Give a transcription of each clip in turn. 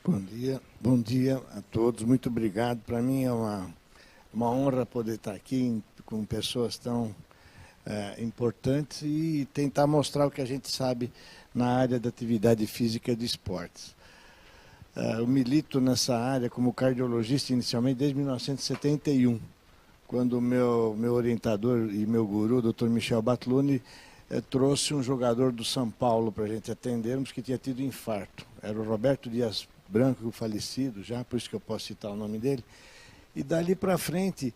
Bom dia a todos, muito obrigado. Para mim é uma honra poder estar aqui com pessoas tão importantes e tentar mostrar o que a gente sabe na área da atividade física e de esportes. Eu milito nessa área como cardiologista inicialmente desde 1971, quando o meu orientador e meu guru, Dr. Michel Batluni, trouxe um jogador do São Paulo para a gente atendermos que tinha tido infarto. Era o Roberto Dias Branco, falecido já, por isso que eu posso citar o nome dele. E dali para frente,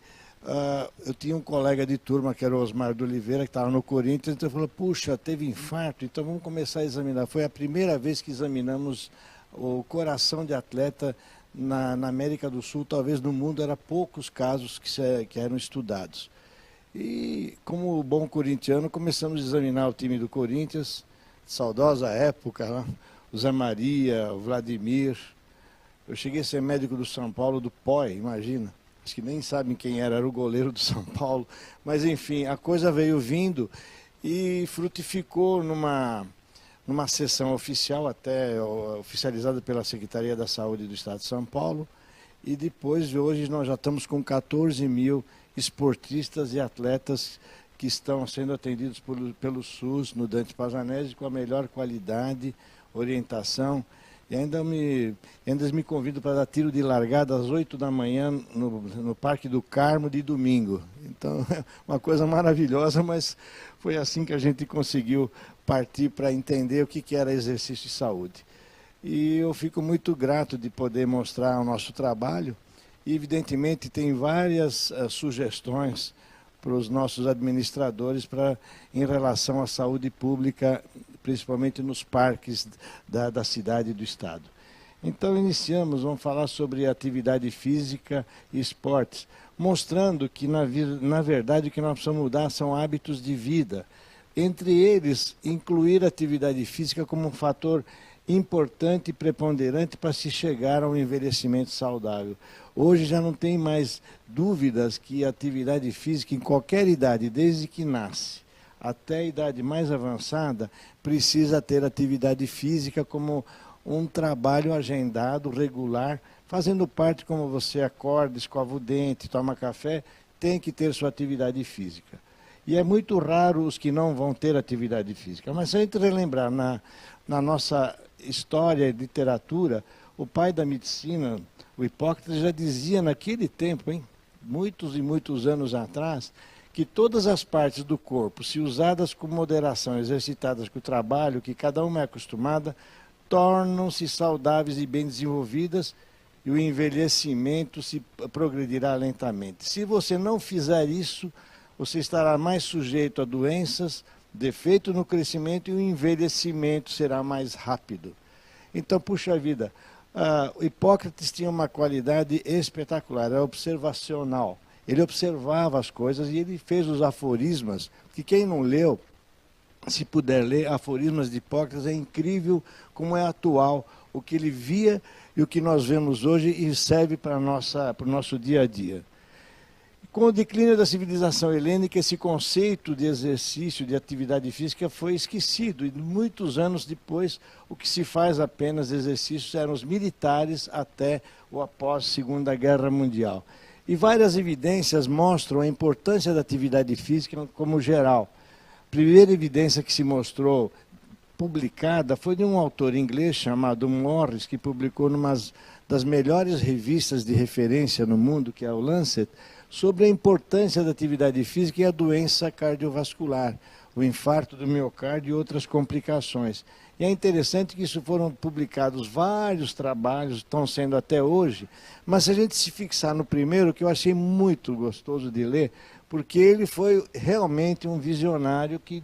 eu tinha um colega de turma, que era o Osmar de Oliveira, que estava no Corinthians, então ele falou, puxa, teve infarto, então vamos começar a examinar. Foi a primeira vez que examinamos o coração de atleta na América do Sul, talvez no mundo, eram poucos casos que eram estudados. E, como bom corintiano, começamos a examinar o time do Corinthians, saudosa época, né? O Zé Maria, o Vladimir. Eu cheguei a ser médico do São Paulo, do POI, imagina. Acho que nem sabem quem era o goleiro do São Paulo. Mas, enfim, a coisa veio vindo e frutificou numa sessão oficial, até oficializada pela Secretaria da Saúde do Estado de São Paulo. E depois, hoje, nós já estamos com 14 mil esportistas e atletas que estão sendo atendidos pelo SUS no Dante Pazzanese com a melhor qualidade, orientação, e ainda me convidam para dar tiro de largada às 8 da manhã no Parque do Carmo de domingo. Então, é uma coisa maravilhosa, mas foi assim que a gente conseguiu partir para entender o que era exercício de saúde. E eu fico muito grato de poder mostrar o nosso trabalho, e evidentemente tem várias sugestões para os nossos administradores em relação à saúde pública, principalmente nos parques da cidade e do estado. Então vamos falar sobre atividade física e esportes, mostrando que na verdade o que nós precisamos mudar são hábitos de vida. Entre eles, incluir a atividade física como um fator importante e preponderante para se chegar ao envelhecimento saudável. Hoje já não tem mais dúvidas que a atividade física, em qualquer idade, desde que nasce até a idade mais avançada, precisa ter atividade física como um trabalho agendado, regular, fazendo parte como você acorda, escova o dente, toma café, tem que ter sua atividade física. E é muito raro os que não vão ter atividade física. Mas se a gente relembrar na nossa história e literatura, o pai da medicina, o Hipócrates, já dizia naquele tempo, muitos e muitos anos atrás, que todas as partes do corpo, se usadas com moderação, exercitadas com o trabalho, que cada uma é acostumada, tornam-se saudáveis e bem desenvolvidas, e o envelhecimento se progredirá lentamente. Se você não fizer isso, você estará mais sujeito a doenças, defeito no crescimento, e o envelhecimento será mais rápido. Então, puxa vida, o Hipócrates tinha uma qualidade espetacular, era observacional. Ele observava as coisas e ele fez os aforismas, que quem não leu, se puder ler, aforismas de Hipócrates, é incrível como é atual o que ele via e o que nós vemos hoje e serve para o nosso dia a dia. Com o declínio da civilização helênica, esse conceito de exercício, de atividade física foi esquecido. E muitos anos depois, o que se faz apenas exercícios eram os militares até ou após a Segunda Guerra Mundial. E várias evidências mostram a importância da atividade física como geral. A primeira evidência que se mostrou publicada foi de um autor inglês chamado Morris, que publicou numa das melhores revistas de referência no mundo, que é o Lancet, sobre a importância da atividade física e a doença cardiovascular, o infarto do miocárdio e outras complicações. E é interessante que isso foram publicados vários trabalhos, estão sendo até hoje, mas se a gente se fixar no primeiro, que eu achei muito gostoso de ler, porque ele foi realmente um visionário que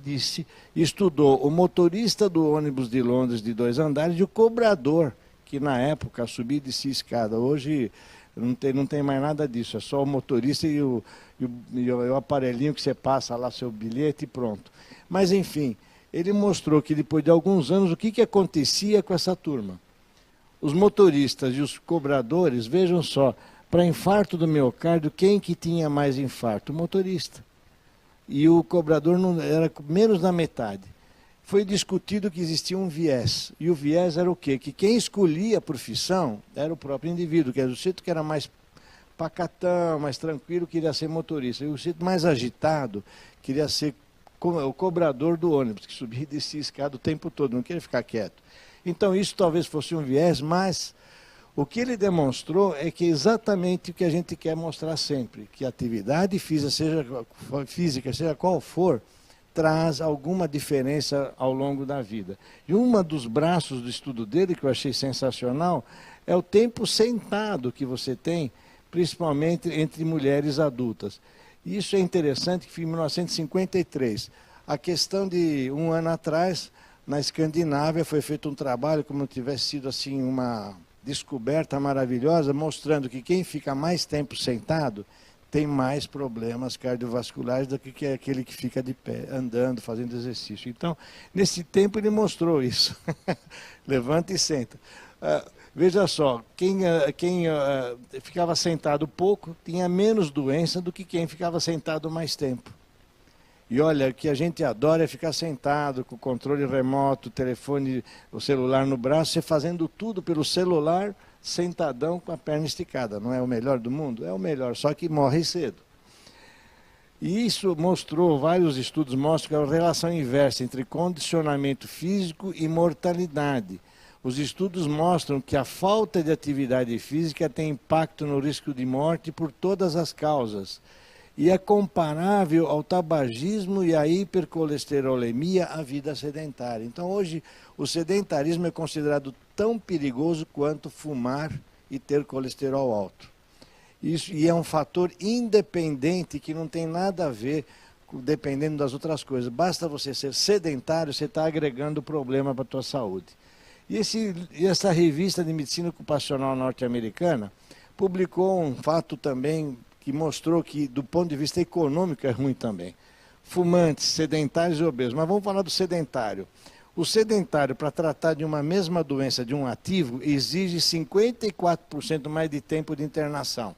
estudou o motorista do ônibus de Londres de 2 andares e o cobrador, que na época subia e descia escada. Hoje não tem mais nada disso, é só o motorista e o aparelhinho que você passa lá seu bilhete e pronto. Mas enfim, ele mostrou que depois de alguns anos o que acontecia com essa turma. Os motoristas e os cobradores, vejam só, para infarto do miocárdio, quem que tinha mais infarto? O motorista. E o cobrador não, era menos da metade. foi discutido que existia um viés. E o viés era o quê? Que quem escolhia a profissão era o próprio indivíduo, que era o sujeito que era mais pacatão, mais tranquilo, queria ser motorista. E o sujeito mais agitado queria ser o cobrador do ônibus, que subia e descia a escada o tempo todo, não queria ficar quieto. Então isso talvez fosse um viés, mas o que ele demonstrou é que é exatamente o que a gente quer mostrar sempre, que a atividade física, seja qual for, traz alguma diferença ao longo da vida. E um dos braços do estudo dele, que eu achei sensacional, é o tempo sentado que você tem, principalmente entre mulheres adultas. Isso é interessante, que em 1953, a questão de um ano atrás, na Escandinávia, foi feito um trabalho, como tivesse sido assim uma descoberta maravilhosa, mostrando que quem fica mais tempo sentado tem mais problemas cardiovasculares do que aquele que fica de pé, andando, fazendo exercício. Então, nesse tempo ele mostrou isso. Levanta e senta. Veja só, quem ficava sentado pouco tinha menos doença do que quem ficava sentado mais tempo. E olha, o que a gente adora é ficar sentado com o controle remoto, o telefone, o celular no braço, você fazendo tudo pelo celular, sentadão com a perna esticada. Não é o melhor do mundo? É o melhor, só que morre cedo. E isso mostrou, vários estudos mostram que é a relação inversa entre condicionamento físico e mortalidade. Os estudos mostram que a falta de atividade física tem impacto no risco de morte por todas as causas. E é comparável ao tabagismo e à hipercolesterolemia à vida sedentária. Então hoje o sedentarismo é considerado tão perigoso quanto fumar e ter colesterol alto. Isso, e é um fator independente que não tem nada a ver dependendo das outras coisas. Basta você ser sedentário, você está agregando problema para a tua saúde. E essa revista de medicina ocupacional norte-americana publicou um fato também que mostrou que, do ponto de vista econômico, é ruim também. Fumantes, sedentários e obesos. Mas vamos falar do sedentário. O sedentário, para tratar de uma mesma doença de um ativo, exige 54% mais de tempo de internação.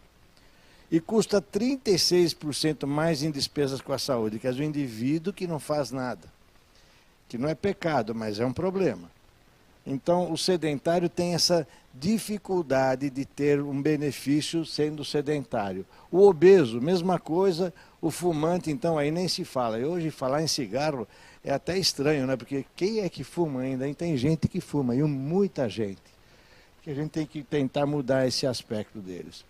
E custa 36% mais em despesas com a saúde, que é o indivíduo que não faz nada. Que não é pecado, mas é um problema. Então, o sedentário tem essa dificuldade de ter um benefício sendo sedentário. O obeso, mesma coisa. O fumante, então, aí nem se fala. E hoje, falar em cigarro é até estranho, né? Porque quem é que fuma ainda? E tem gente que fuma, e muita gente. Que a gente tem que tentar mudar esse aspecto deles.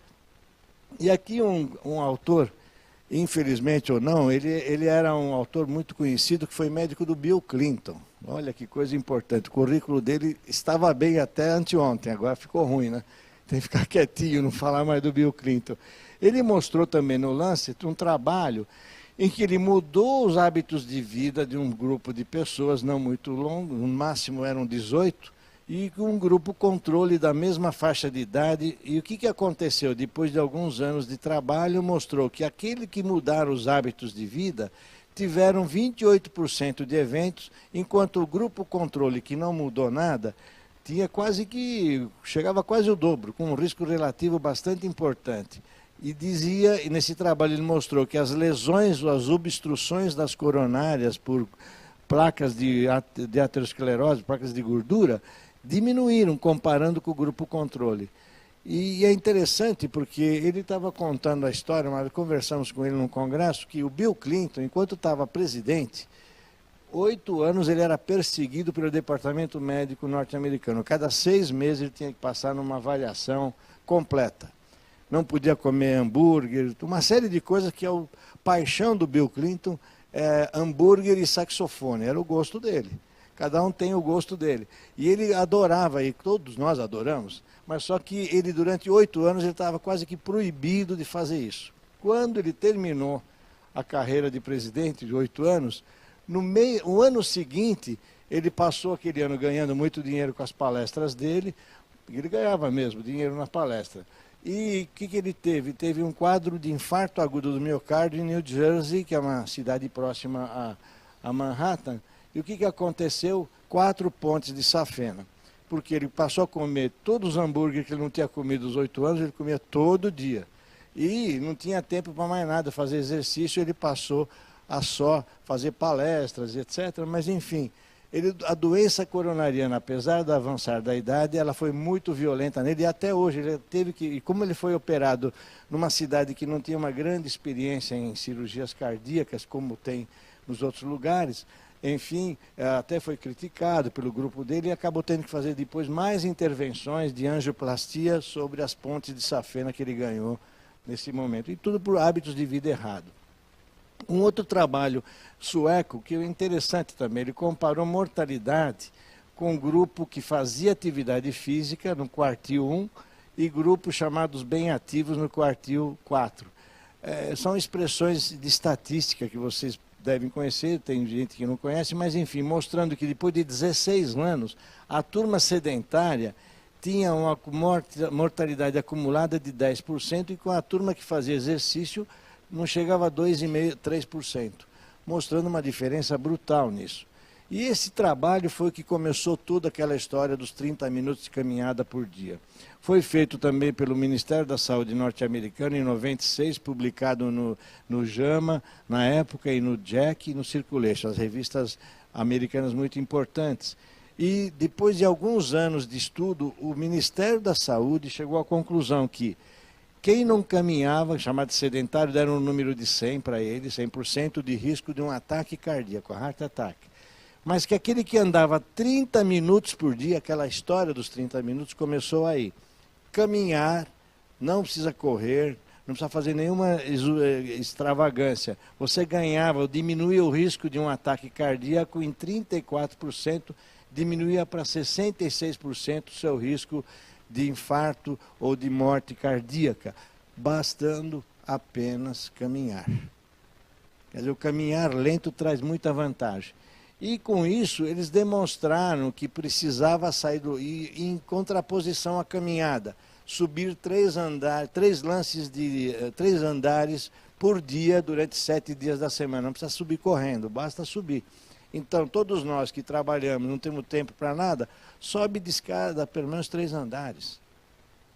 E aqui um autor, infelizmente ou não, ele era um autor muito conhecido, que foi médico do Bill Clinton. Olha que coisa importante, o currículo dele estava bem até anteontem, agora ficou ruim, né? Tem que ficar quietinho, não falar mais do Bill Clinton. Ele mostrou também no Lancet um trabalho em que ele mudou os hábitos de vida de um grupo de pessoas não muito longo, no máximo eram 18, e um grupo controle da mesma faixa de idade. E o que aconteceu? Depois de alguns anos de trabalho, mostrou que aquele que mudaram os hábitos de vida tiveram 28% de eventos, enquanto o grupo controle, que não mudou nada, chegava quase o dobro, com um risco relativo bastante importante. E nesse trabalho ele mostrou que as lesões ou as obstruções das coronárias por placas de aterosclerose, placas de gordura, diminuíram comparando com o grupo controle. E é interessante porque ele estava contando a história, mas conversamos com ele num congresso, que o Bill Clinton, enquanto estava presidente, 8 anos ele era perseguido pelo departamento médico norte-americano. Cada 6 meses ele tinha que passar numa avaliação completa. Não podia comer hambúrguer, uma série de coisas que é a paixão do Bill Clinton, hambúrguer e saxofone, era o gosto dele. Cada um tem o gosto dele. E ele adorava, e todos nós adoramos, mas só que ele, durante 8 anos, ele estava quase que proibido de fazer isso. Quando ele terminou a carreira de presidente de 8 anos, o ano seguinte, ele passou aquele ano ganhando muito dinheiro com as palestras dele, ele ganhava mesmo dinheiro na palestra. E o que ele teve? Teve um quadro de infarto agudo do miocárdio em New Jersey, que é uma cidade próxima a Manhattan. E o que aconteceu? 4 pontes de safena. Porque ele passou a comer todos os hambúrgueres que ele não tinha comido aos 8 anos, ele comia todo dia. E não tinha tempo para mais nada, fazer exercício, ele passou a só fazer palestras, etc. Mas, enfim, A doença coronariana, apesar do avançar da idade, ela foi muito violenta nele, e até hoje ele teve que, e como ele foi operado numa cidade que não tinha uma grande experiência em cirurgias cardíacas, como tem nos outros lugares, enfim, até foi criticado pelo grupo dele e acabou tendo que fazer depois mais intervenções de angioplastia sobre as pontes de safena que ele ganhou nesse momento, e tudo por hábitos de vida errado. Um outro trabalho sueco, que é interessante também, ele comparou mortalidade com um grupo que fazia atividade física no quartil 1 e grupos chamados bem ativos no quartil 4. São expressões de estatística que vocês devem conhecer, tem gente que não conhece, mas enfim, mostrando que depois de 16 anos, a turma sedentária tinha uma mortalidade acumulada de 10%, e com a turma que fazia exercício não chegava a 2,5%, 3%, mostrando uma diferença brutal nisso. E esse trabalho foi o que começou toda aquela história dos 30 minutos de caminhada por dia. Foi feito também pelo Ministério da Saúde norte-americano em 96, publicado no JAMA, na época, e no JACC e no Circulation, as revistas americanas muito importantes. E depois de alguns anos de estudo, o Ministério da Saúde chegou à conclusão que quem não caminhava, chamado de sedentário, deram um número de 100 para ele, 100% de risco de um ataque cardíaco, heart attack. Mas que aquele que andava 30 minutos por dia, aquela história dos 30 minutos começou aí. Caminhar, não precisa correr, não precisa fazer nenhuma extravagância. Você ganhava, ou diminuía o risco de um ataque cardíaco em 34%, diminuía para 66% o seu risco de infarto ou de morte cardíaca, bastando apenas caminhar. Quer dizer, o caminhar lento traz muita vantagem. E com isso, eles demonstraram que precisava sair em contraposição à caminhada, subir 3 andares por dia durante 7 dias da semana. Não precisa subir correndo, basta subir. Então, todos nós que trabalhamos, não temos tempo para nada, sobe de escada pelo menos 3 andares.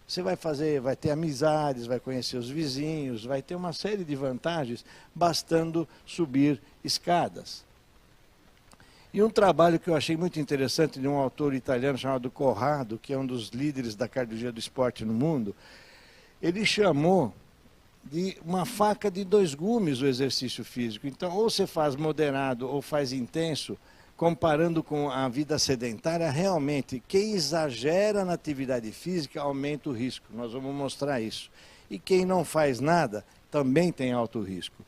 Você vai ter amizades, vai conhecer os vizinhos, vai ter uma série de vantagens, bastando subir escadas. E um trabalho que eu achei muito interessante de um autor italiano chamado Corrado, que é um dos líderes da cardiologia do esporte no mundo, ele chamou de uma faca de 2 gumes o exercício físico. Então, ou você faz moderado ou faz intenso, comparando com a vida sedentária, realmente, quem exagera na atividade física aumenta o risco. Nós vamos mostrar isso. E quem não faz nada também tem alto risco.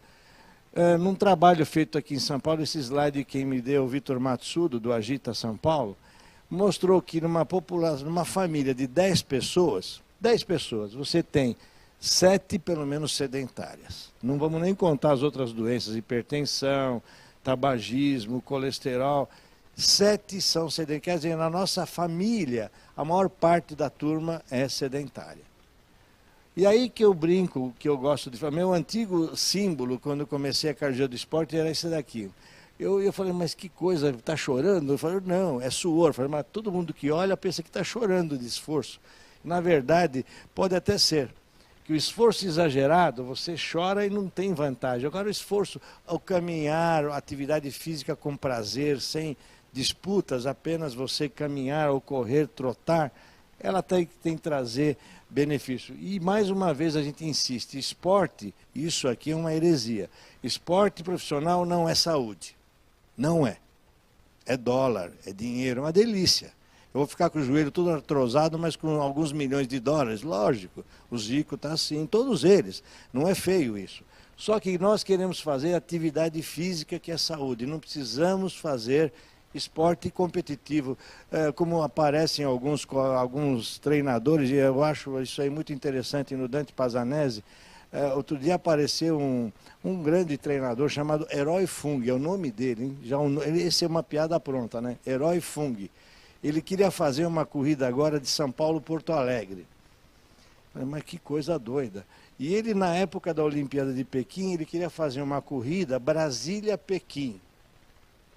Num trabalho feito aqui em São Paulo, esse slide quem me deu, o Vitor Matsudo, do Agita São Paulo, mostrou que numa família de 10 pessoas, você tem 7 pelo menos sedentárias. Não vamos nem contar as outras doenças, hipertensão, tabagismo, colesterol. 7 são sedentárias. Quer dizer, na nossa família, a maior parte da turma é sedentária. E aí que eu brinco, que eu gosto de falar, meu antigo símbolo, quando eu comecei a cardiologia do esporte, era esse daqui. Eu falei, mas que coisa, está chorando? Eu falei, não, é suor. Eu falei, mas todo mundo que olha pensa que está chorando de esforço. Na verdade, pode até ser que o esforço exagerado, você chora e não tem vantagem. Agora o esforço, ao caminhar, a atividade física com prazer, sem disputas, apenas você caminhar ou correr, trotar, ela tem que trazer benefício. E mais uma vez a gente insiste, esporte, isso aqui é uma heresia. Esporte profissional não é saúde. Não é. É dólar, é dinheiro, é uma delícia. Eu vou ficar com o joelho todo artrosado, mas com alguns milhões de dólares, lógico. O Zico está assim, todos eles. Não é feio isso. Só que nós queremos fazer atividade física, que é saúde. Não precisamos fazer esporte competitivo, como aparecem alguns treinadores, e eu acho isso aí muito interessante no Dante Pazzanese. Outro dia apareceu um grande treinador chamado Herói Fung, é o nome dele, hein? Esse é uma piada pronta, né? Herói Fung. Ele queria fazer uma corrida agora de São Paulo-Porto Alegre. Mas que coisa doida. E ele, na época da Olimpíada de Pequim, ele queria fazer uma corrida Brasília-Pequim.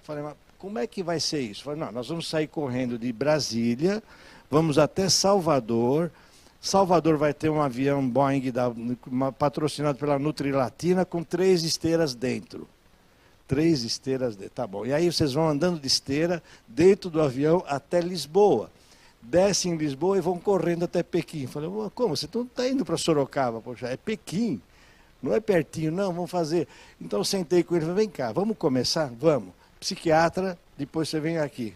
Falei, mas como é que vai ser isso? Falei, não, nós vamos sair correndo de Brasília, vamos até Salvador. Salvador vai ter um avião Boeing patrocinado pela Nutrilatina com 3 esteiras dentro. 3 esteiras dentro. Tá bom. E aí vocês vão andando de esteira dentro do avião até Lisboa. Descem em Lisboa e vão correndo até Pequim. Falei, como? Você não está indo para Sorocaba? Poxa, é Pequim. Não é pertinho, não, vamos fazer. Então eu sentei com ele e falei, vem cá, vamos começar? Vamos. Psiquiatra, depois você vem aqui.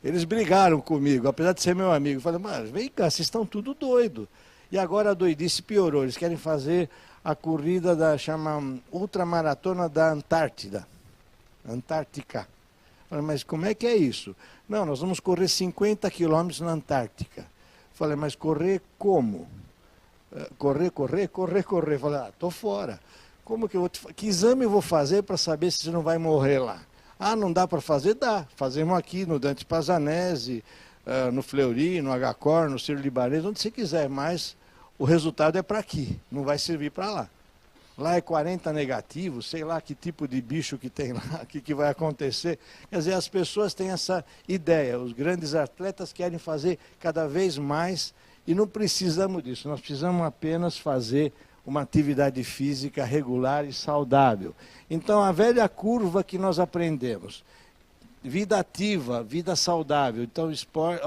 Eles brigaram comigo, apesar de ser meu amigo. Eu falei, mas vem cá, vocês estão tudo doido. E agora a doidice piorou. Eles querem fazer a corrida da chama ultramaratona da Antártida. Antártica. Eu falei, mas como é que é isso? Não, nós vamos correr 50 quilômetros na Antártica. Eu falei, mas correr como? Correr. Eu falei, estou fora. Como que eu vou que exame eu vou fazer para saber se você não vai morrer lá? Ah, não dá para fazer? Dá. Fazemos aqui no Dante Pazanese, no Fleury, no Agacor, no Sírio-Libanês, onde você quiser, mas o resultado é para aqui, não vai servir para lá. Lá é 40 negativo, sei lá que tipo de bicho que tem lá, o que vai acontecer. Quer dizer, as pessoas têm essa ideia, os grandes atletas querem fazer cada vez mais e não precisamos disso, nós precisamos apenas fazer uma atividade física regular e saudável. Então, a velha curva que nós aprendemos, vida ativa, vida saudável, então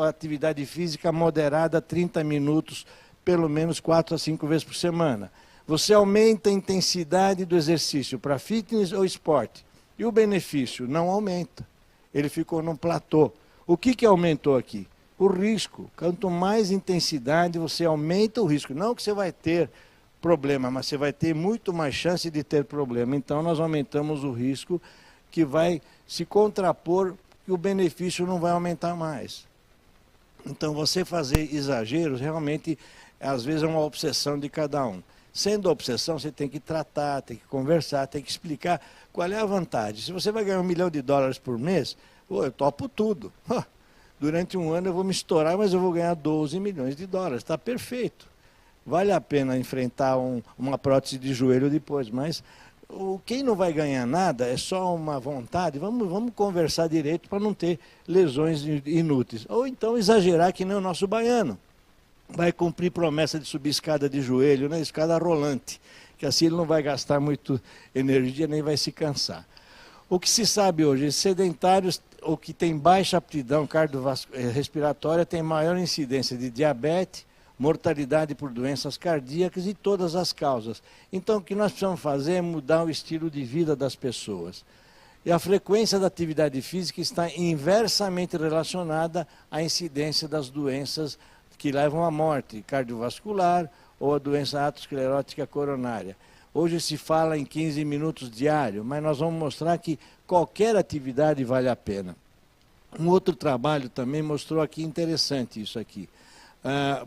atividade física moderada, 30 minutos, pelo menos 4 a 5 vezes por semana. Você aumenta a intensidade do exercício para fitness ou esporte. E o benefício não aumenta. Ele ficou num platô. O que aumentou aqui? O risco. Quanto mais intensidade, você aumenta o risco. Não que você vai ter problema, mas você vai ter muito mais chance de ter problema. Então, nós aumentamos o risco que vai se contrapor e o benefício não vai aumentar mais. Então, você fazer exageros, realmente, às vezes é uma obsessão de cada um. Sendo obsessão, você tem que tratar, tem que conversar, tem que explicar qual é a vantagem. Se você vai ganhar $1 milhão por mês, eu topo tudo. Durante um ano eu vou me estourar, mas eu vou ganhar $12 milhões. Está perfeito. Vale a pena enfrentar uma prótese de joelho depois, mas quem não vai ganhar nada é só uma vontade. Vamos conversar direito para não ter lesões inúteis. Ou então exagerar que nem o nosso baiano. Vai cumprir promessa de subir escada de joelho, né? Escada rolante, que assim ele não vai gastar muito energia nem vai se cansar. O que se sabe hoje, sedentários ou que têm baixa aptidão cardiorrespiratória têm maior incidência de diabetes, mortalidade por doenças cardíacas e todas as causas. Então, o que nós precisamos fazer é mudar o estilo de vida das pessoas. E a frequência da atividade física está inversamente relacionada à incidência das doenças que levam à morte cardiovascular ou a doença aterosclerótica coronária. Hoje se fala em 15 minutos diário, mas nós vamos mostrar que qualquer atividade vale a pena. Um outro trabalho também mostrou aqui, interessante isso aqui.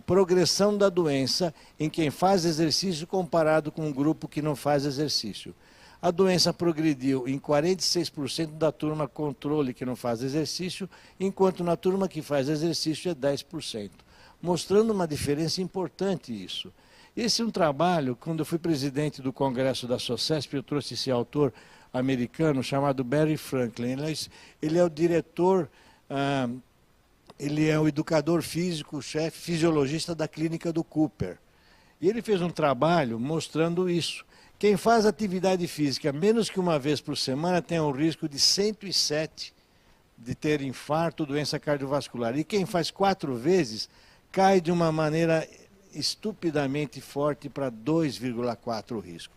Progressão da doença em quem faz exercício comparado com um grupo que não faz exercício. A doença progrediu em 46% da turma controle que não faz exercício, enquanto na turma que faz exercício é 10%. Mostrando uma diferença importante isso. Esse é um trabalho, quando eu fui presidente do Congresso da SOCESP, eu trouxe esse autor americano chamado Barry Franklin. Ele é o diretor... Ele é o educador físico, chefe fisiologista da clínica do Cooper. E ele fez um trabalho mostrando isso. Quem faz atividade física menos que uma vez por semana tem um risco de 107 de ter infarto, doença cardiovascular. E quem faz 4 vezes cai de uma maneira estupidamente forte para 2,4 o risco.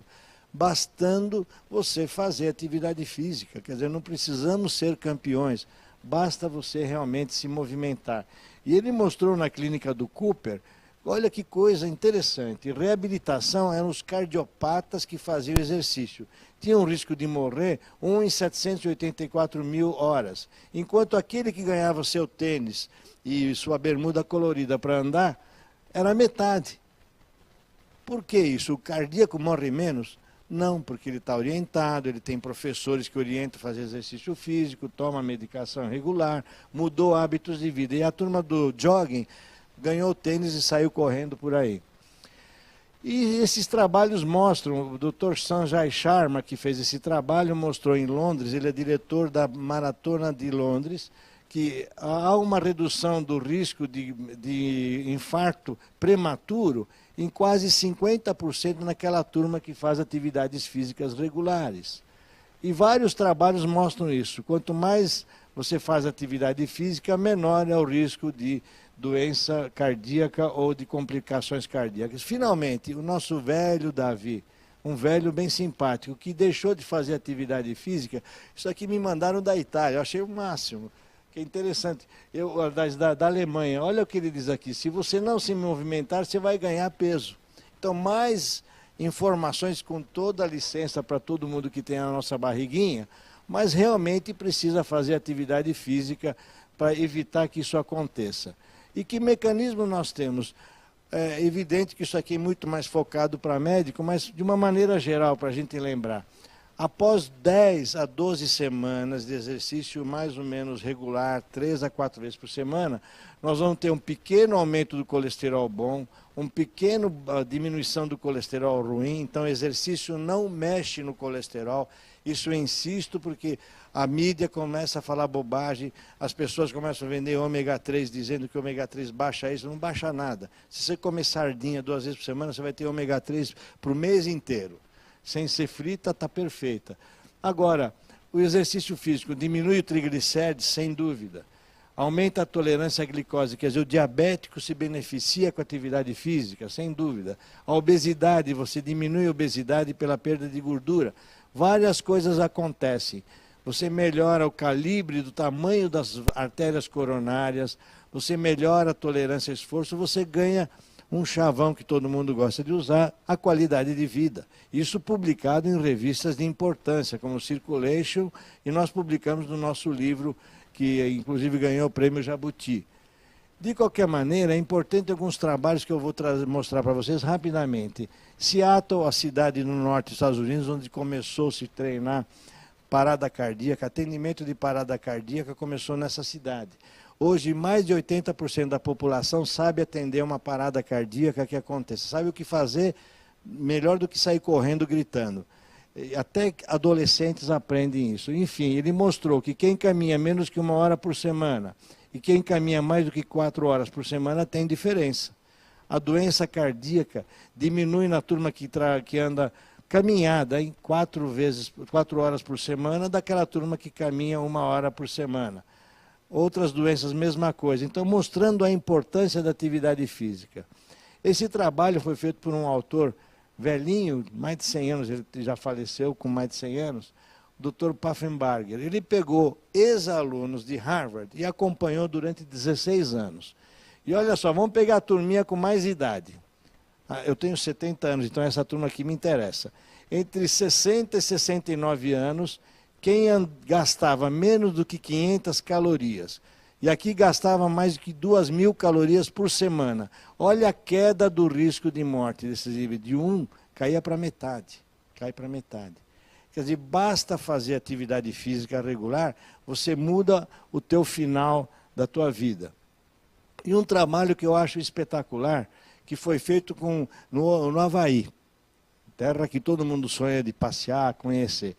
Bastando você fazer atividade física. Quer dizer, não precisamos ser campeões. Basta você realmente se movimentar. E ele mostrou na clínica do Cooper, olha que coisa interessante, reabilitação eram os cardiopatas que faziam exercício. Tinham um risco de morrer 1 em 784 mil horas. Enquanto aquele que ganhava seu tênis e sua bermuda colorida para andar, era metade. Por que isso? O cardíaco morre menos? Não, porque ele está orientado, ele tem professores que orientam a fazer exercício físico, toma medicação regular, mudou hábitos de vida. E a turma do jogging ganhou tênis e saiu correndo por aí. E esses trabalhos mostram, o Dr. Sanjay Sharma, que fez esse trabalho, mostrou em Londres, ele é diretor da Maratona de Londres, que há uma redução do risco de infarto prematuro em quase 50% naquela turma que faz atividades físicas regulares. E vários trabalhos mostram isso. Quanto mais você faz atividade física, menor é o risco de doença cardíaca ou de complicações cardíacas. Finalmente, o nosso velho Davi, um velho bem simpático, que deixou de fazer atividade física, isso aqui me mandaram da Itália, eu achei o máximo. Que é interessante, da Alemanha, olha o que ele diz aqui, se você não se movimentar, você vai ganhar peso. Então, mais informações com toda a licença para todo mundo que tem a nossa barriguinha, mas realmente precisa fazer atividade física para evitar que isso aconteça. E que mecanismo nós temos? É evidente que isso aqui é muito mais focado para médico, mas de uma maneira geral, para a gente lembrar. Após 10 a 12 semanas de exercício mais ou menos regular, 3 a 4 vezes por semana, nós vamos ter um pequeno aumento do colesterol bom, um pequeno diminuição do colesterol ruim. Então, o exercício não mexe no colesterol. Isso eu insisto porque a mídia começa a falar bobagem, as pessoas começam a vender ômega 3 dizendo que o ômega 3 baixa isso, não baixa nada. Se você comer sardinha 2 vezes por semana, você vai ter ômega 3 para o mês inteiro. Sem ser frita, está perfeita. Agora, o exercício físico diminui o triglicérides, sem dúvida. Aumenta a tolerância à glicose, quer dizer, o diabético se beneficia com a atividade física, sem dúvida. A obesidade, você diminui a obesidade pela perda de gordura. Várias coisas acontecem. Você melhora o calibre do tamanho das artérias coronárias, você melhora a tolerância ao esforço, você ganha um chavão que todo mundo gosta de usar, a qualidade de vida. Isso publicado em revistas de importância, como Circulation, e nós publicamos no nosso livro, que inclusive ganhou o prêmio Jabuti. De qualquer maneira, é importante alguns trabalhos que eu vou mostrar para vocês rapidamente. Seattle, a cidade no norte dos Estados Unidos, onde começou a se treinar parada cardíaca, atendimento de parada cardíaca começou nessa cidade. Hoje, mais de 80% da população sabe atender uma parada cardíaca que aconteça. Sabe o que fazer melhor do que sair correndo gritando. Até adolescentes aprendem isso. Enfim, ele mostrou que quem caminha menos que 1 hora por semana e quem caminha mais do que 4 horas por semana tem diferença. A doença cardíaca diminui na turma que anda caminhada em 4 horas por semana, daquela turma que caminha 1 hora por semana. Outras doenças, mesma coisa. Então, mostrando a importância da atividade física. Esse trabalho foi feito por um autor velhinho, mais de 100 anos, ele já faleceu com mais de 100 anos, o Dr. Paffenbarger. Ele pegou ex-alunos de Harvard e acompanhou durante 16 anos. E olha só, vamos pegar a turminha com mais idade. Eu tenho 70 anos, então essa turma aqui me interessa. Entre 60 e 69 anos, quem gastava menos do que 500 calorias, e aqui gastava mais do que 2.000 calorias por semana. Olha a queda do risco de morte desses níveis. De 1, caía para metade. Cai para metade. Quer dizer, basta fazer atividade física regular, você muda o teu final da tua vida. E um trabalho que eu acho espetacular, que foi feito no Havaí, terra que todo mundo sonha de passear, conhecer.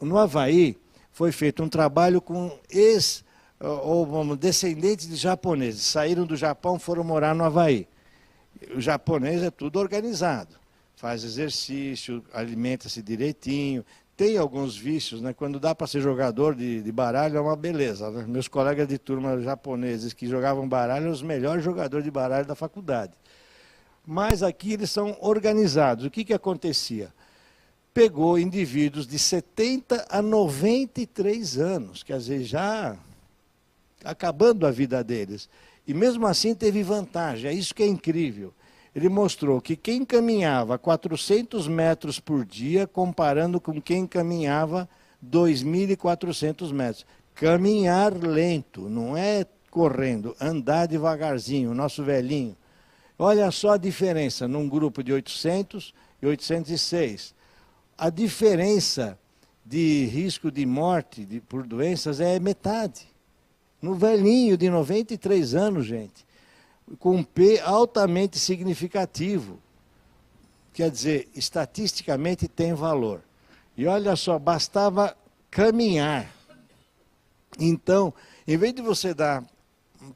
No Havaí, foi feito um trabalho com descendentes de japoneses. Saíram do Japão, foram morar no Havaí. O japonês é tudo organizado. Faz exercício, alimenta-se direitinho. Tem alguns vícios, né? Quando dá para ser jogador de baralho é uma beleza, né? Meus colegas de turma japoneses que jogavam baralho eram os melhores jogadores de baralho da faculdade. Mas aqui eles são organizados. O que acontecia? Pegou indivíduos de 70 a 93 anos, quer dizer, já acabando a vida deles. E mesmo assim teve vantagem, é isso que é incrível. Ele mostrou que quem caminhava 400 metros por dia, comparando com quem caminhava 2.400 metros. Caminhar lento, não é correndo, andar devagarzinho, o nosso velhinho. Olha só a diferença num grupo de 800 e 806. A diferença de risco de morte por doenças é metade. No velhinho de 93 anos, gente, com um P altamente significativo. Quer dizer, estatisticamente tem valor. E olha só, bastava caminhar. Então, em vez de você dar,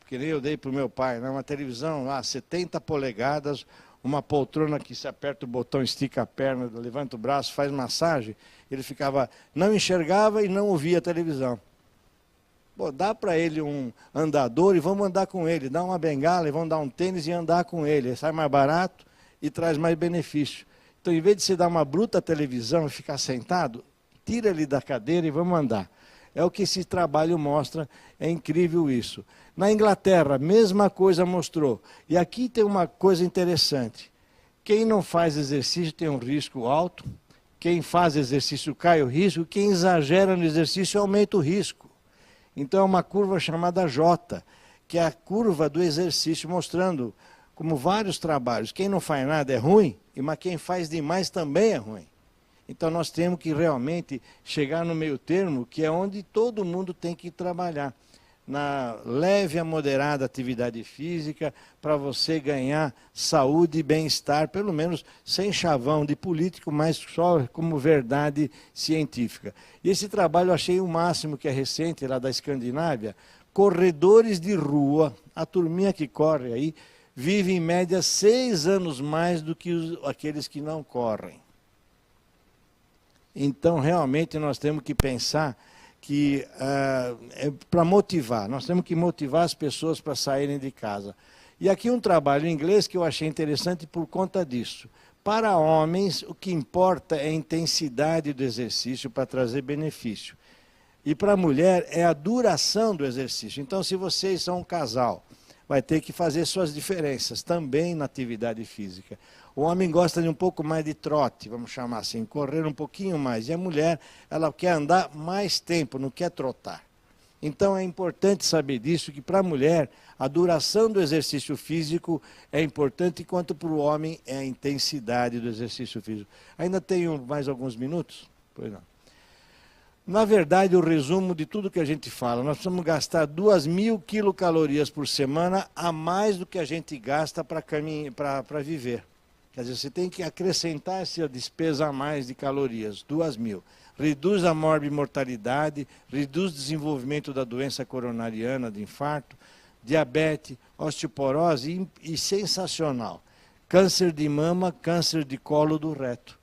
que nem eu dei para o meu pai, né, uma televisão 70 polegadas, uma poltrona que se aperta o botão, estica a perna, levanta o braço, faz massagem, ele ficava, não enxergava e não ouvia a televisão. Pô, dá para ele um andador e vamos andar com ele, dá uma bengala e vamos dar um tênis e andar com ele, sai mais barato e traz mais benefício. Então, em vez de você dar uma bruta televisão e ficar sentado, tira ele da cadeira e vamos andar. É o que esse trabalho mostra, é incrível isso. Na Inglaterra, mesma coisa mostrou. E aqui tem uma coisa interessante. Quem não faz exercício tem um risco alto, quem faz exercício cai o risco, quem exagera no exercício aumenta o risco. Então é uma curva chamada J, que é a curva do exercício, mostrando como vários trabalhos. Quem não faz nada é ruim, mas quem faz demais também é ruim. Então nós temos que realmente chegar no meio termo, que é onde todo mundo tem que trabalhar. Na leve a moderada atividade física, para você ganhar saúde e bem-estar, pelo menos sem chavão de político, mas só como verdade científica. E esse trabalho eu achei o máximo, que é recente, lá da Escandinávia, corredores de rua, a turminha que corre aí, vive em média 6 anos mais do que aqueles que não correm. Então, realmente, nós temos que pensar que para motivar, nós temos que motivar as pessoas para saírem de casa. E aqui um trabalho em inglês que eu achei interessante por conta disso. Para homens, o que importa é a intensidade do exercício para trazer benefício. E para a mulher é a duração do exercício. Então, se vocês são um casal, vai ter que fazer suas diferenças também na atividade física. O homem gosta de um pouco mais de trote, vamos chamar assim, correr um pouquinho mais. E a mulher, ela quer andar mais tempo, não quer trotar. Então é importante saber disso, que para a mulher, a duração do exercício físico é importante, enquanto para o homem é a intensidade do exercício físico. Ainda tenho mais alguns minutos? Pois não. Na verdade, o resumo de tudo que a gente fala, nós precisamos gastar 2.000 quilocalorias por semana a mais do que a gente gasta para viver. Quer dizer, você tem que acrescentar essa despesa a mais de calorias, 2.000. Reduz a morbimortalidade, reduz o desenvolvimento da doença coronariana, de infarto, diabetes, osteoporose e sensacional, câncer de mama, câncer de colo do reto.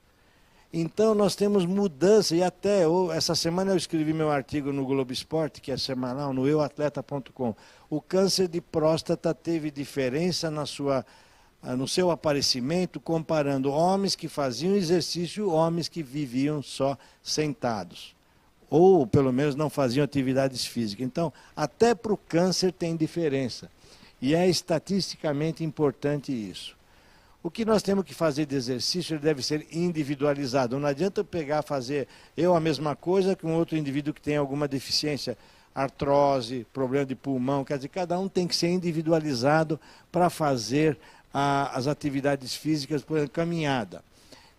Então nós temos mudança, e até essa semana eu escrevi meu artigo no Globo Esporte, que é semanal, no euatleta.com. O câncer de próstata teve diferença no seu aparecimento, comparando homens que faziam exercício e homens que viviam só sentados. Ou, pelo menos, não faziam atividades físicas. Então, até para o câncer tem diferença. E é estatisticamente importante isso. O que nós temos que fazer de exercício ele deve ser individualizado. Não adianta eu fazer a mesma coisa que um outro indivíduo que tem alguma deficiência, artrose, problema de pulmão. Quer dizer, cada um tem que ser individualizado para fazer as atividades físicas, por exemplo, caminhada.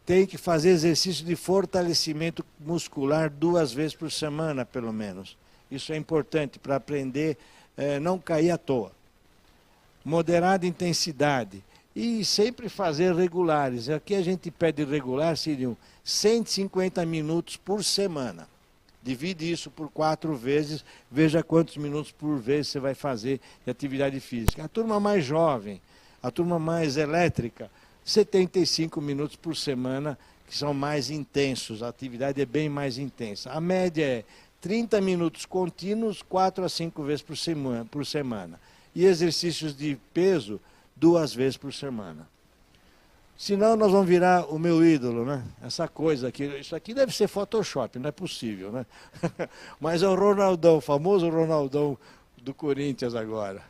Tem que fazer exercício de fortalecimento muscular 2 vezes por semana, pelo menos. Isso é importante para aprender não cair à toa. Moderada intensidade. E sempre fazer regulares. Aqui a gente pede regular, seriam 150 minutos por semana. Divide isso por 4 vezes, veja quantos minutos por vez você vai fazer de atividade física. A turma mais jovem, a turma mais elétrica, 75 minutos por semana, que são mais intensos, a atividade é bem mais intensa. A média é 30 minutos contínuos, 4 a 5 vezes por semana. E exercícios de peso, 2 vezes por semana. Senão nós vamos virar o meu ídolo, né? Essa coisa aqui, isso aqui deve ser Photoshop, não é possível, né? Mas é o Ronaldão, o famoso Ronaldão do Corinthians agora.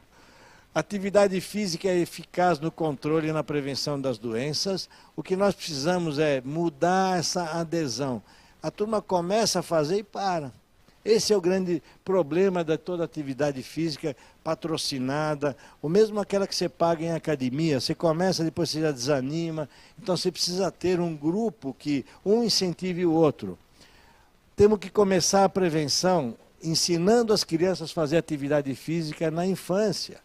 Atividade física é eficaz no controle e na prevenção das doenças. O que nós precisamos é mudar essa adesão. A turma começa a fazer e para. Esse é o grande problema de toda atividade física patrocinada, ou mesmo aquela que você paga em academia. Você começa, depois você já desanima. Então você precisa ter um grupo que um incentive o outro. Temos que começar a prevenção ensinando as crianças a fazer atividade física na infância.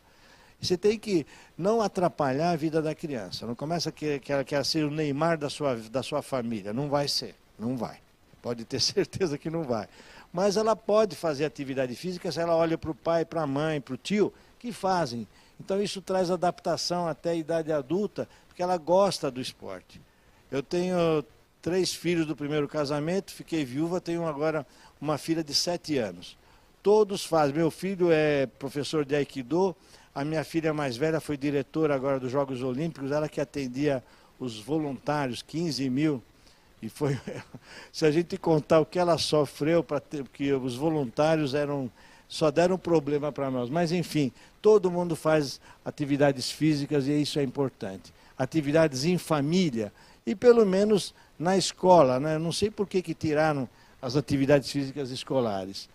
Você tem que não atrapalhar a vida da criança. Não começa que ela quer ser o Neymar da sua família. Não vai ser, não vai. Pode ter certeza que não vai. Mas ela pode fazer atividade física se ela olha para o pai, para a mãe, para o tio, que fazem. Então isso traz adaptação até a idade adulta, porque ela gosta do esporte. Eu tenho 3 filhos do primeiro casamento, fiquei viúva, tenho agora uma filha de 7 anos. Todos fazem. Meu filho é professor de Aikido, a minha filha mais velha foi diretora agora dos Jogos Olímpicos, ela que atendia os voluntários, 15 mil. E foi, se a gente contar o que ela sofreu, porque os voluntários só deram problema para nós. Mas, enfim, todo mundo faz atividades físicas e isso é importante. Atividades em família e, pelo menos, na escola, né? Não sei por que tiraram as atividades físicas escolares.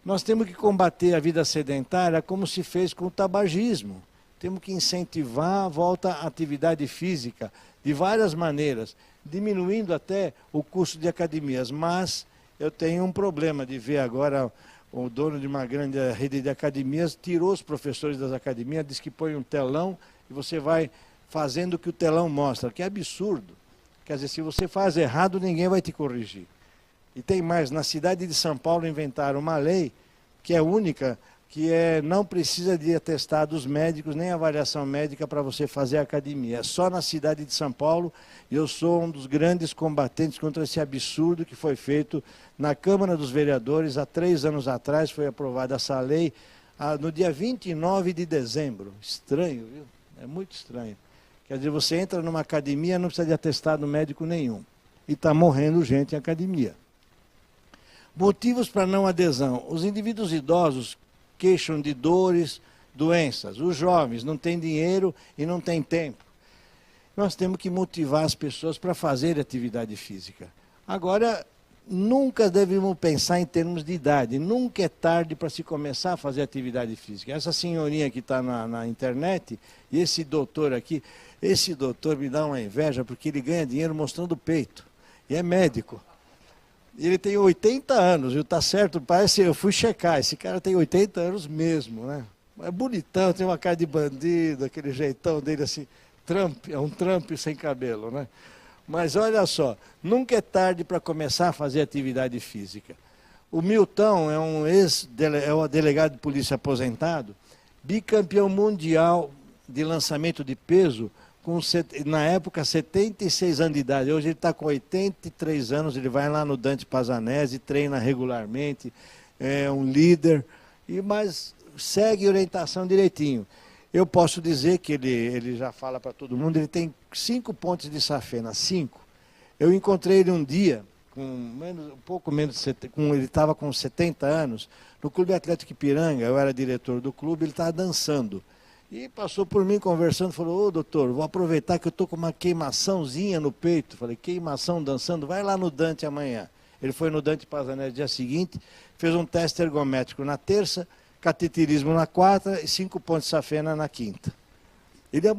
Nós temos que combater a vida sedentária como se fez com o tabagismo. Temos que incentivar a volta à atividade física de várias maneiras, diminuindo até o custo de academias. Mas eu tenho um problema de ver agora o dono de uma grande rede de academias tirou os professores das academias, diz que põe um telão e você vai fazendo o que o telão mostra, que é absurdo. Quer dizer, se você faz errado, ninguém vai te corrigir. E tem mais, na cidade de São Paulo inventaram uma lei que é única, que não precisa de atestados médicos, nem avaliação médica para você fazer academia. É só na cidade de São Paulo, e eu sou um dos grandes combatentes contra esse absurdo que foi feito na Câmara dos Vereadores, há 3 anos atrás, foi aprovada essa lei, no dia 29 de dezembro. Estranho, viu? É muito estranho. Quer dizer, você entra numa academia, não precisa de atestado médico nenhum. E está morrendo gente em academia. Motivos para não adesão. Os indivíduos idosos queixam de dores, doenças. Os jovens não têm dinheiro e não têm tempo. Nós temos que motivar as pessoas para fazer atividade física. Agora, nunca devemos pensar em termos de idade. Nunca é tarde para se começar a fazer atividade física. Essa senhorinha que está na internet, e esse doutor aqui, esse doutor me dá uma inveja porque ele ganha dinheiro mostrando o peito. E é médico. Ele tem 80 anos, viu? Tá certo, parece, eu fui checar, esse cara tem 80 anos mesmo, né? É bonitão, tem uma cara de bandido, aquele jeitão dele assim, Trump, é um Trump sem cabelo, né? Mas olha só, nunca é tarde para começar a fazer atividade física. O Milton é um delegado de polícia aposentado, bicampeão mundial de lançamento de peso, na época, 76 anos de idade. Hoje ele está com 83 anos, ele vai lá no Dante Pazzanese, treina regularmente, é um líder, mas segue orientação direitinho. Eu posso dizer que ele já fala para todo mundo, ele tem 5 pontos de safena, 5. Eu encontrei ele um dia, um pouco menos de ele estava com 70 anos, no Clube Atlético Ipiranga, eu era diretor do clube, ele estava dançando. E passou por mim conversando, falou, ô doutor, vou aproveitar que eu estou com uma queimaçãozinha no peito. Falei, queimação dançando, vai lá no Dante amanhã. Ele foi no Dante Pazzanese no dia seguinte, fez um teste ergométrico na terça, cateterismo na quarta e 5 pontos de safena na quinta. Ele ia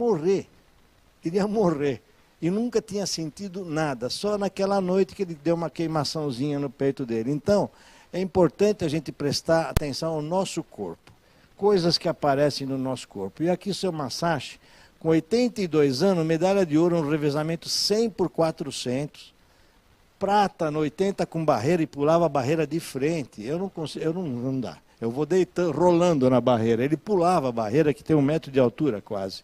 morrer, e nunca tinha sentido nada, só naquela noite que ele deu uma queimaçãozinha no peito dele. Então, é importante a gente prestar atenção ao nosso corpo. Coisas que aparecem no nosso corpo. E aqui o seu Masashi, com 82 anos, medalha de ouro, um revezamento 100 por 400, prata no 80 com barreira e pulava a barreira de frente. Eu não consigo, não dá. Eu vou deitando, rolando na barreira. Ele pulava a barreira que tem 1 metro de altura quase.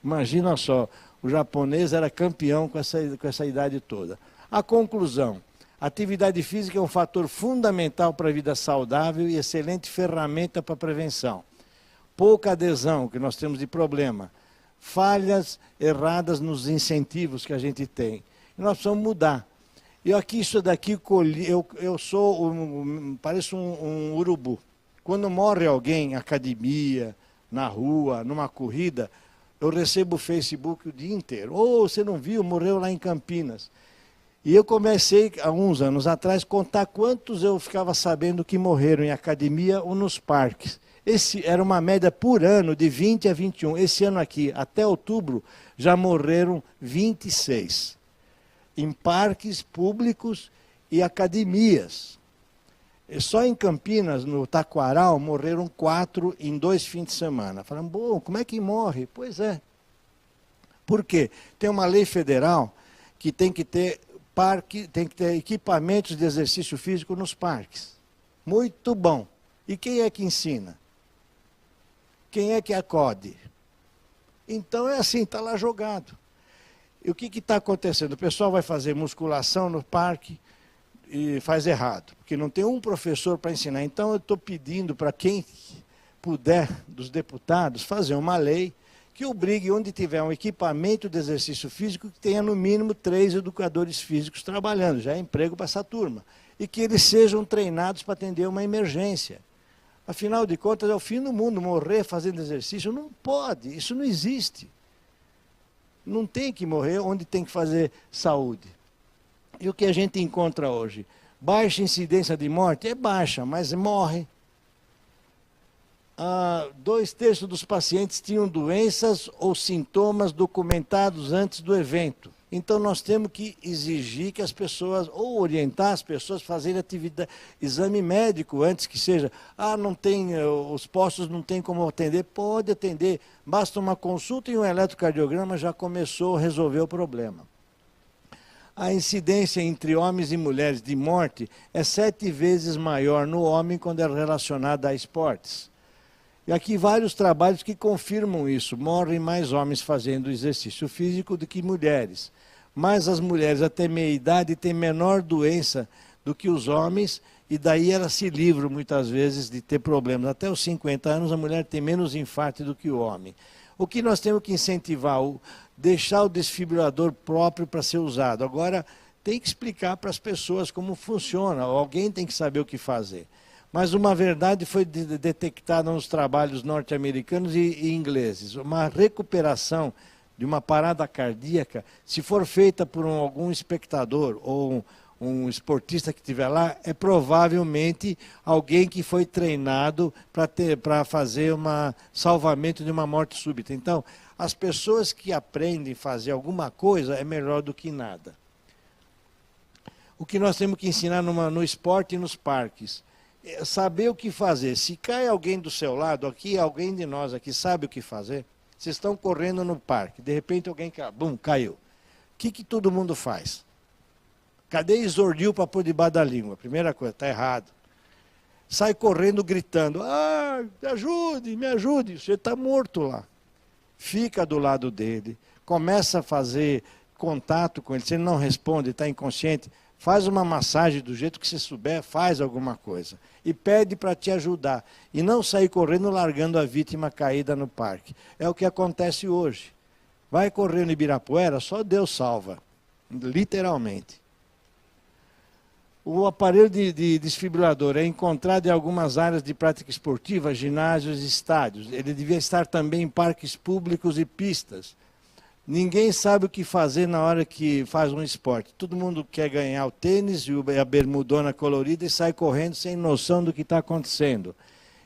Imagina só, o japonês era campeão com essa idade toda. A conclusão. Atividade física é um fator fundamental para a vida saudável e excelente ferramenta para a prevenção. Pouca adesão, que nós temos de problema. Falhas erradas nos incentivos que a gente tem. E nós precisamos mudar. Eu aqui, isso daqui, eu sou, pareço um urubu. Quando morre alguém em academia, na rua, numa corrida, eu recebo o Facebook o dia inteiro. Oh, você não viu? Morreu lá em Campinas. E eu comecei, há uns anos atrás, contar quantos eu ficava sabendo que morreram em academia ou nos parques. Esse era uma média por ano de 20 a 21. Esse ano aqui, até outubro, já morreram 26. Em parques públicos e academias. E só em Campinas, no Taquaral, morreram 4 em 2 fins de semana. Falando, bom, como é que morre? Pois é. Por quê? Tem uma lei federal que tem que ter equipamentos de exercício físico nos parques. Muito bom. E quem é que ensina? Quem é que acode? Então é assim, está lá jogado. E o que está acontecendo? O pessoal vai fazer musculação no parque e faz errado, porque não tem um professor para ensinar. Então eu estou pedindo para quem puder, dos deputados, fazer uma lei que obrigue, onde tiver um equipamento de exercício físico, que tenha no mínimo 3 educadores físicos trabalhando, já é emprego para essa turma. E que eles sejam treinados para atender uma emergência. Afinal de contas, é o fim do mundo, morrer fazendo exercício. Não pode, isso não existe. Não tem que morrer onde tem que fazer saúde. E o que a gente encontra hoje? Baixa incidência de morte? É baixa, mas morre. 2/3 dos pacientes tinham doenças ou sintomas documentados antes do evento. Então nós temos que exigir que as pessoas, ou orientar as pessoas a fazerem atividade, exame médico antes que seja, não tem, os postos não tem como atender, pode atender, basta uma consulta e um eletrocardiograma já começou a resolver o problema. A incidência entre homens e mulheres de morte é 7 vezes maior no homem quando é relacionada a esportes. E aqui vários trabalhos que confirmam isso. Morrem mais homens fazendo exercício físico do que mulheres. Mas as mulheres até meia idade têm menor doença do que os homens, e daí elas se livram muitas vezes de ter problemas. Até os 50 anos a mulher tem menos infarto do que o homem. O que nós temos que incentivar? Deixar o desfibrilador próprio para ser usado. Agora, tem que explicar para as pessoas como funciona. Alguém tem que saber o que fazer. Mas uma verdade foi detectada nos trabalhos norte-americanos e ingleses. Uma recuperação de uma parada cardíaca, se for feita por algum espectador ou um esportista que estiver lá, é provavelmente alguém que foi treinado para fazer um salvamento de uma morte súbita. Então, as pessoas que aprendem a fazer alguma coisa é melhor do que nada. O que nós temos que ensinar no esporte e nos parques? Saber o que fazer. Se cai alguém do seu lado, aqui, alguém de nós aqui sabe o que fazer. Vocês estão correndo no parque, de repente alguém caiu. O que todo mundo faz? Cadê exordiu para pôr debaixo da língua? Primeira coisa, está errado. Sai correndo gritando, me ajude, você está morto lá. Fica do lado dele, começa a fazer contato com ele, se ele não responde, está inconsciente, faz uma massagem do jeito que você souber, faz alguma coisa. E pede para te ajudar. E não sair correndo largando a vítima caída no parque. É o que acontece hoje. Vai correr no Ibirapuera, só Deus salva. Literalmente. O aparelho de desfibrilador é encontrado em algumas áreas de prática esportiva, ginásios e estádios. Ele devia estar também em parques públicos e pistas. Ninguém sabe o que fazer na hora que faz um esporte. Todo mundo quer ganhar o tênis e a bermudona colorida e sai correndo sem noção do que está acontecendo.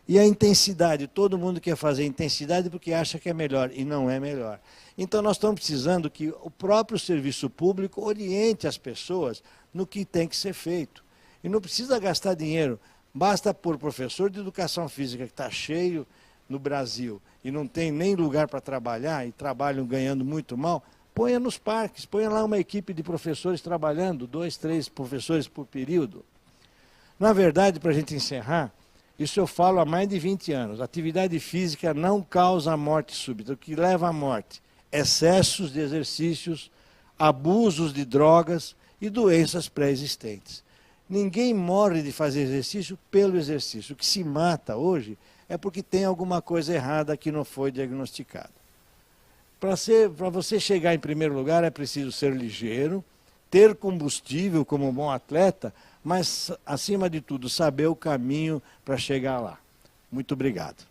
E a intensidade, todo mundo quer fazer intensidade porque acha que é melhor, e não é melhor. Então nós estamos precisando que o próprio serviço público oriente as pessoas no que tem que ser feito. E não precisa gastar dinheiro, basta pôr professor de educação física, que está cheio no Brasil, e não tem nem lugar para trabalhar, e trabalham ganhando muito mal, ponha nos parques, ponha lá uma equipe de professores trabalhando, 2, 3 professores por período. Na verdade, para a gente encerrar, isso eu falo há mais de 20 anos, atividade física não causa morte súbita, o que leva à morte? Excessos de exercícios, abusos de drogas e doenças pré-existentes. Ninguém morre de fazer exercício pelo exercício. O que se mata hoje é porque tem alguma coisa errada que não foi diagnosticada. Para você chegar em primeiro lugar é preciso ser ligeiro, ter combustível como um bom atleta, mas, acima de tudo, saber o caminho para chegar lá. Muito obrigado.